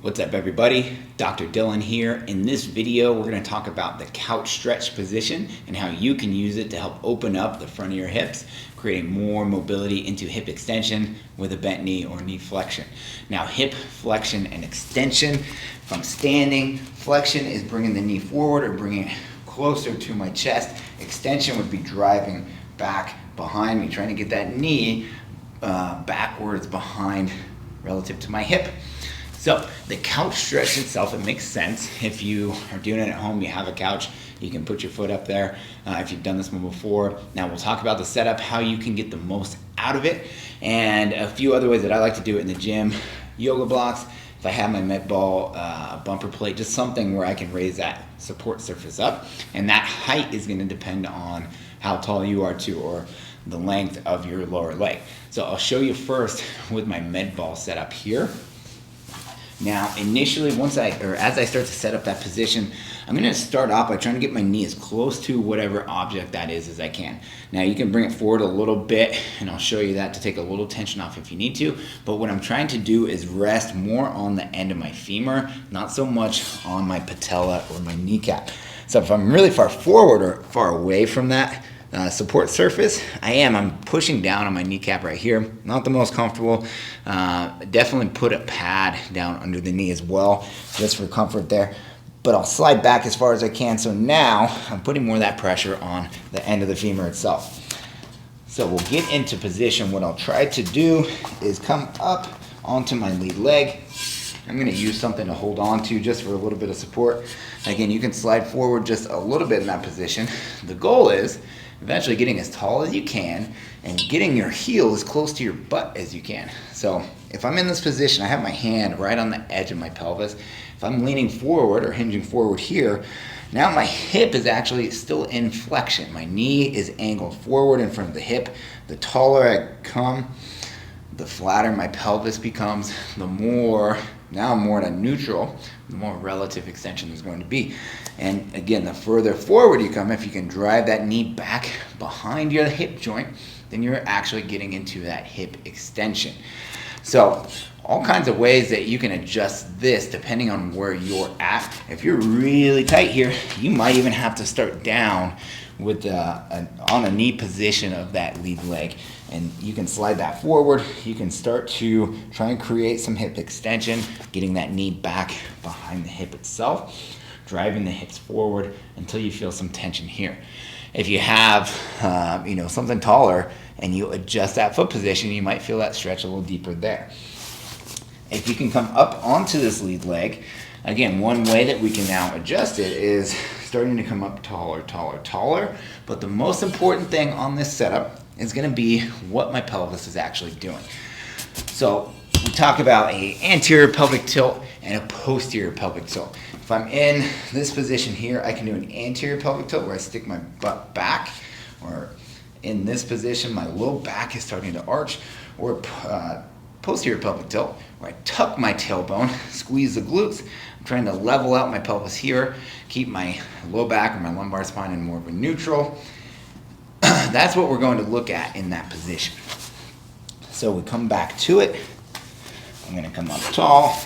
What's up everybody? Dr. Dylan here. In this video we're going to talk about the couch stretch position and how you can use it to help open up the front of your hips, creating more mobility into hip extension with a bent knee or knee flexion. Now hip flexion and extension, if I'm standing, flexion is bringing the knee forward or bringing it closer to my chest. Extension would be driving back behind me, trying to get that knee backwards behind relative to my hip. So the couch stretch itself, it makes sense. If you are doing it at home, you have a couch, you can put your foot up there if you've done this one before. Now we'll talk about the setup, how you can get the most out of it, and a few other ways that I like to do it in the gym. Yoga blocks, if I have my med ball bumper plate, just something where I can raise that support surface up, and that height is going to depend on how tall you are too, or the length of your lower leg. So I'll show you first with my med ball setup here. Now, initially, as I start to set up that position, I'm going to start off by trying to get my knee as close to whatever object that is as I can. Now, you can bring it forward a little bit, and I'll show you that to take a little tension off if you need to. But what I'm trying to do is rest more on the end of my femur, not so much on my patella or my kneecap. So if I'm really far forward or far away from that support surface, I'm pushing down on my kneecap right here. Not the most comfortable. Definitely put a pad down under the knee as well, just for comfort there. But I'll slide back as far as I can. So now I'm putting more of that pressure on the end of the femur itself. So we'll get into position. What I'll try to do is come up onto my lead leg. I'm going to use something to hold on to just for a little bit of support. Again, you can slide forward just a little bit in that position. The goal is eventually getting as tall as you can and getting your heel as close to your butt as you can. So if I'm in this position, I have my hand right on the edge of my pelvis. If I'm leaning forward or hinging forward here, now my hip is actually still in flexion. My knee is angled forward in front of the hip. The taller I come, the flatter my pelvis becomes, now I'm more in a neutral, the more relative extension there's going to be. And again, the further forward you come, if you can drive that knee back behind your hip joint, then you're actually getting into that hip extension. So all kinds of ways that you can adjust this depending on where you're at. If you're really tight here, you might even have to start down with on a knee position of that lead leg, and you can slide that forward. You can start to try and create some hip extension, getting that knee back behind the hip itself, driving the hips forward until you feel some tension here. If you have something taller and you adjust that foot position, you might feel that stretch a little deeper there. If you can come up onto this lead leg, again, one way that we can now adjust it is starting to come up taller. But the most important thing on this setup is going to be what my pelvis is actually doing. So we talk about an anterior pelvic tilt and a posterior pelvic tilt. If I'm in this position here, I can do an anterior pelvic tilt where I stick my butt back, or in this position, my low back is starting to arch, or posterior pelvic tilt where I tuck my tailbone, squeeze the glutes. I'm trying to level out my pelvis here, keep my low back or my lumbar spine in more of a neutral. That's what we're going to look at in that position. So we come back to it. I'm going to come up tall.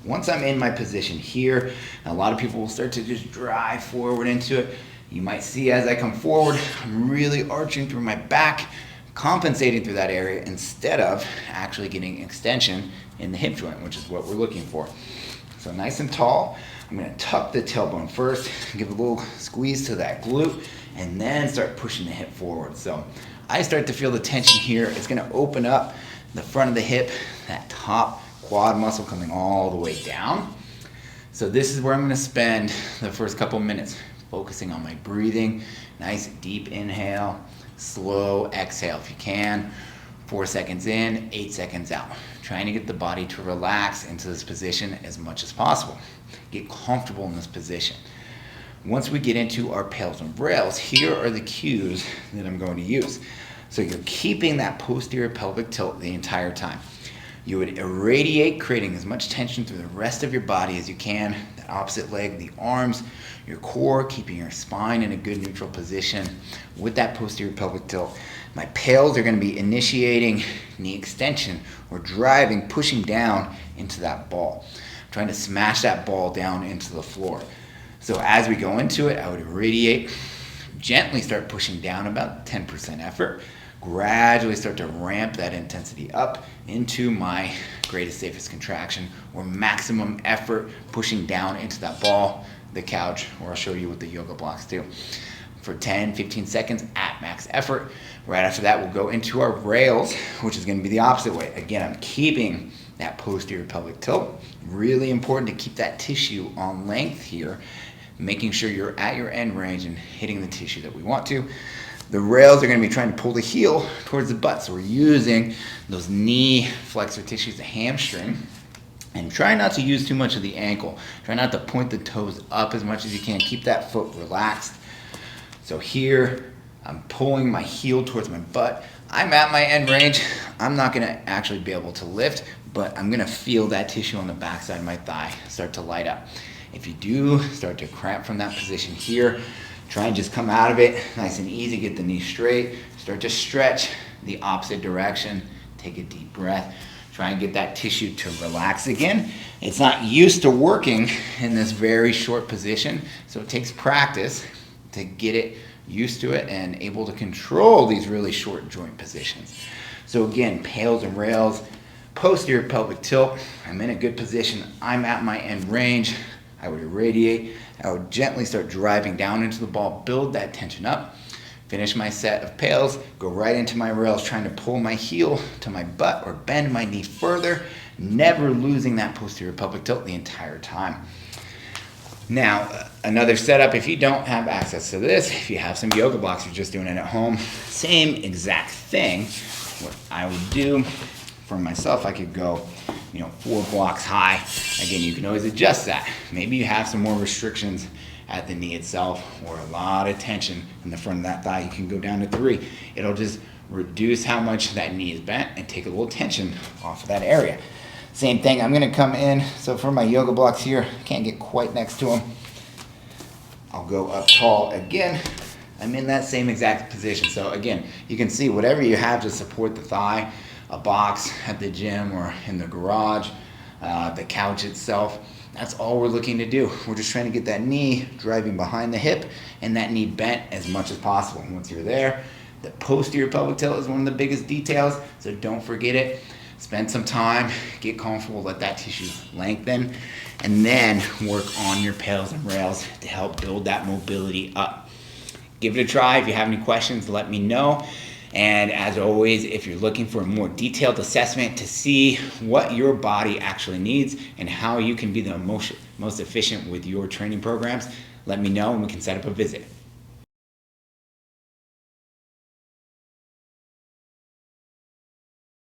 Once I'm in my position here, a lot of people will start to just drive forward into it. You might see as I come forward, I'm really arching through my back, compensating through that area instead of actually getting extension in the hip joint, which is what we're looking for. So nice and tall. I'm going to tuck the tailbone first, give a little squeeze to that glute, and then start pushing the hip forward. So I start to feel the tension here. It's going to open up the front of the hip, that top quad muscle coming all the way down. So this is where I'm going to spend the first couple minutes focusing on my breathing. Nice deep inhale, slow exhale if you can. 4 seconds in, 8 seconds out. Trying to get the body to relax into this position as much as possible. Get comfortable in this position. Once we get into our pails and rails, here are the cues that I'm going to use. So you're keeping that posterior pelvic tilt the entire time. You would irradiate, creating as much tension through the rest of your body as you can. The opposite leg, the arms, your core, keeping your spine in a good neutral position with that posterior pelvic tilt. My pails are going to be initiating knee extension or driving, pushing down into that ball. I'm trying to smash that ball down into the floor. So as we go into it, I would irradiate, gently start pushing down about 10% effort, gradually start to ramp that intensity up into my greatest, safest contraction or maximum effort, pushing down into that ball, the couch, or I'll show you what the yoga blocks do. For 10, 15 seconds at max effort. Right after that, we'll go into our rails, which is going to be the opposite way. Again, I'm keeping that posterior pelvic tilt. Really important to keep that tissue on length here, making sure you're at your end range and hitting the tissue that we want to. The rails are going to be trying to pull the heel towards the butt. So we're using those knee flexor tissues, the hamstring, and try not to use too much of the ankle. Try not to point the toes up as much as you can. Keep that foot relaxed. So here, I'm pulling my heel towards my butt. I'm at my end range. I'm not going to actually be able to lift, but I'm going to feel that tissue on the backside of my thigh start to light up. If you do start to cramp from that position here, try and just come out of it nice and easy. Get the knee straight. Start to stretch the opposite direction. Take a deep breath. Try and get that tissue to relax again. It's not used to working in this very short position, so it takes practice to get it used to it and able to control these really short joint positions. So again, pails and rails, posterior pelvic tilt. I'm in a good position. I'm at my end range. I would irradiate. I would gently start driving down into the ball, build that tension up, finish my set of pails, go right into my rails, trying to pull my heel to my butt or bend my knee further, never losing that posterior pelvic tilt the entire time. Now, another setup, if you don't have access to this, if you have some yoga blocks, you're just doing it at home, same exact thing. What I would do for myself, I could go 4 blocks high. Again, you can always adjust that. Maybe you have some more restrictions at the knee itself or a lot of tension in the front of that thigh. You can go down to 3. It'll just reduce how much that knee is bent and take a little tension off of that area. Same thing, I'm gonna come in. So for my yoga blocks here, I can't get quite next to them. I'll go up tall again. I'm in that same exact position. So again, you can see whatever you have to support the thigh, a box at the gym or in the garage, the couch itself, that's all we're looking to do. We're just trying to get that knee driving behind the hip and that knee bent as much as possible. Once you're there, the posterior pelvic tilt is one of the biggest details, so don't forget it. Spend some time, get comfortable, let that tissue lengthen, and then work on your pails and rails to help build that mobility up. Give it a try. If you have any questions, let me know. And as always, if you're looking for a more detailed assessment to see what your body actually needs and how you can be the most efficient with your training programs, let me know and we can set up a visit.